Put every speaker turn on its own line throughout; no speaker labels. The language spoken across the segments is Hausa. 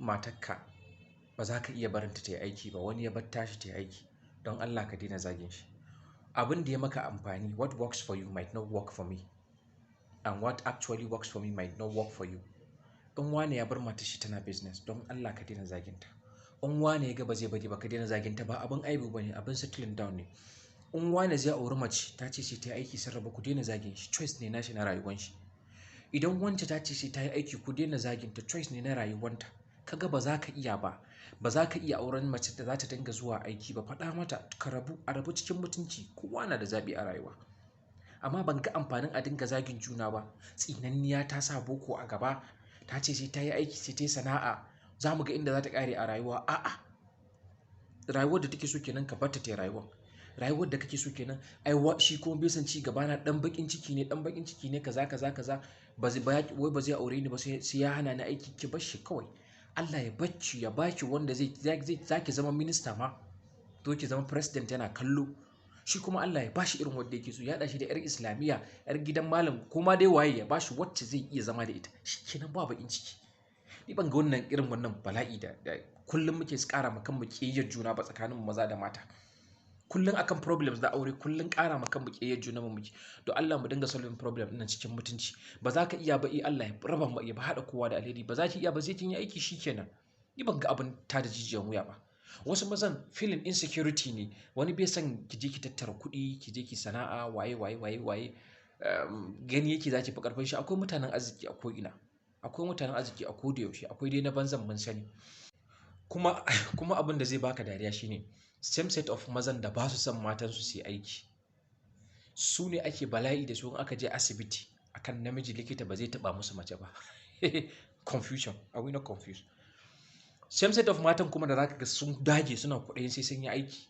matarka ba za ka iya barinta ta yi aiki ba, wani ya bar tashi ta yi aiki, don Allah ka daina zagin shi. Abin da ya maka amfani, what works for you might not work for me, and what actually works for me might not work for you. In wane ya bar matar shi tana business, don Allah ka daina zaginta. In wane ya ga ba zai bari ba, ka daina zaginta. Ba abin aibu bane, abin settling down ne. In wane zai auri mace ta ce sai ta yi aiki sun rabu, ku daina zagin shi, choice ne nashi na rayuwar shi. Idan wance ta ce sai ta yi aiki, ku daina zaginta, choice ne na rayuwanta. Kaga ba za ka iya ba, ba za ka iya auren mace da za ta dinga zuwa aiki ba, faɗa mata ka rabu, a rabu cikin mutunci. Kowa na da zaɓi a rayuwa. Amma ban ga amfanin a dinga zagin juna ba. Tsinanniya ta sa boko a gaba, ta ce sai ta yi aiki, sai ta yi sana'a, za mu ga inda za ta ƙare a rayuwa. A'a, rayuwar da take so kenan ka barta ta yi rayuwar. Rayuwar da kake so kenan, shi kuma bai san ci gaba na, dan bakin ciki ne, kaza wai ba zai aure ni ba sai ya hana ni aiki. Ki bar shi kawai. Allah ya bacci, ya baki wanda zaki zama minista ma, to ki zama president yana kallo. Shi kuma Allah ya bashi irin wanda yake so, ya haɗa shi da 'yar islamiyya, 'yar gidan malam, kuma dai waye, ya bashi wacce zai iya zama da ita. Shi kenan ba bakin ciki. Ni ban ga wannan bala'i da kullum muke ƙara ma kanmu ƙiyayyar juna ba tsakanin maza da mata. Kullum akan problems da aure, kullum ƙara ma kanmu ƙiyayyar juna mu muke. Don Allah mu dinga solving problem ɗin cikin mutunci. Ba za ka iya ba, Allah ya raba mu, ya haɗa kowa da alheri. Ba za ki iya ba, sai kin yi aiki, shikenan. Ni ban ga abin tada jijiyan wuya ba. Wasu mazan feeling insecurity ne. Wani bai san ki je ki tattara kuɗi, ki je ki sana'a, waye. Gani yake za ki fi ƙarfin shi. Akwai mutanen arziki a ko'ina. Akwai mutanen arziki a koda yaushe. Akwai dai na banzan mun sani. Kuma abin da zai baka dariya shine same set of mazan da ba su son matansu su yi aiki. Su ne ake bala'i da su in aka je asibiti akan namiji likita ba zai taɓa musu mace ba. Confusion. Are we not confused? Same set of matan kuma da zaka ga sun dage suna kuɗayin sai sun yi aiki.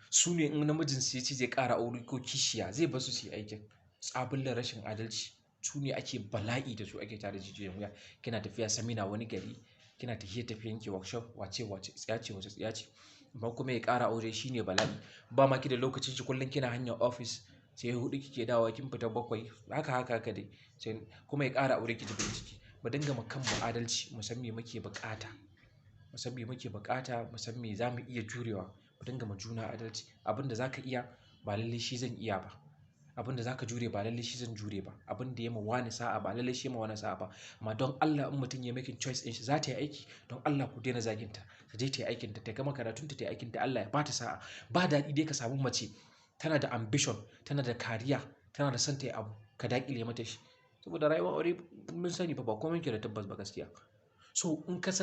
Su ne in namijin su ya ce zai ƙara aure ko kishiya, zai basu su yi aikin. Tsabullar rashin adalci. Su ne ake bala'i da su, ake tada jijiyan wuya. Kina tafiya samina wani gari, kina tafiyan ki workshop, wace tsiya ce. Amma kuma ya ƙara aure shine bala'i. Ba ma ki da lokacin shi, kullum kina hanyar office, sai 4 kike dawowa, kin fita 7. Haka dai. Sai kuma ya ƙara aure ki ji ciki. Mu dinga ma kanmu adalci, mu san me muke buƙata. Mu san me za mu iya jurewa. Mu dinga ma juna adalci. Abin da za ka iya ba lallai shi zan iya ba. Abin da za ka jure ba lallai shi zan jure ba. Abin da ya ma wani sa'a ba lallai shi ya ma wani sa'a ba. Amma don Allah, in mutum ya making choice ɗin shi za ta yi aiki, don Allah ku daina zaginta. Ta je ta yi aikinta, ta gama karatunta, ta yi aikinta, Allah ya ba ta sa'a. Ba daɗi dai ka samu mace tana da ambition, tana da kariya, tana da son ta yi abu, ka daƙile mata shi. Saboda rayuwar aure mun sani ba komai ke da tabbas ba gaskiya. So in ka san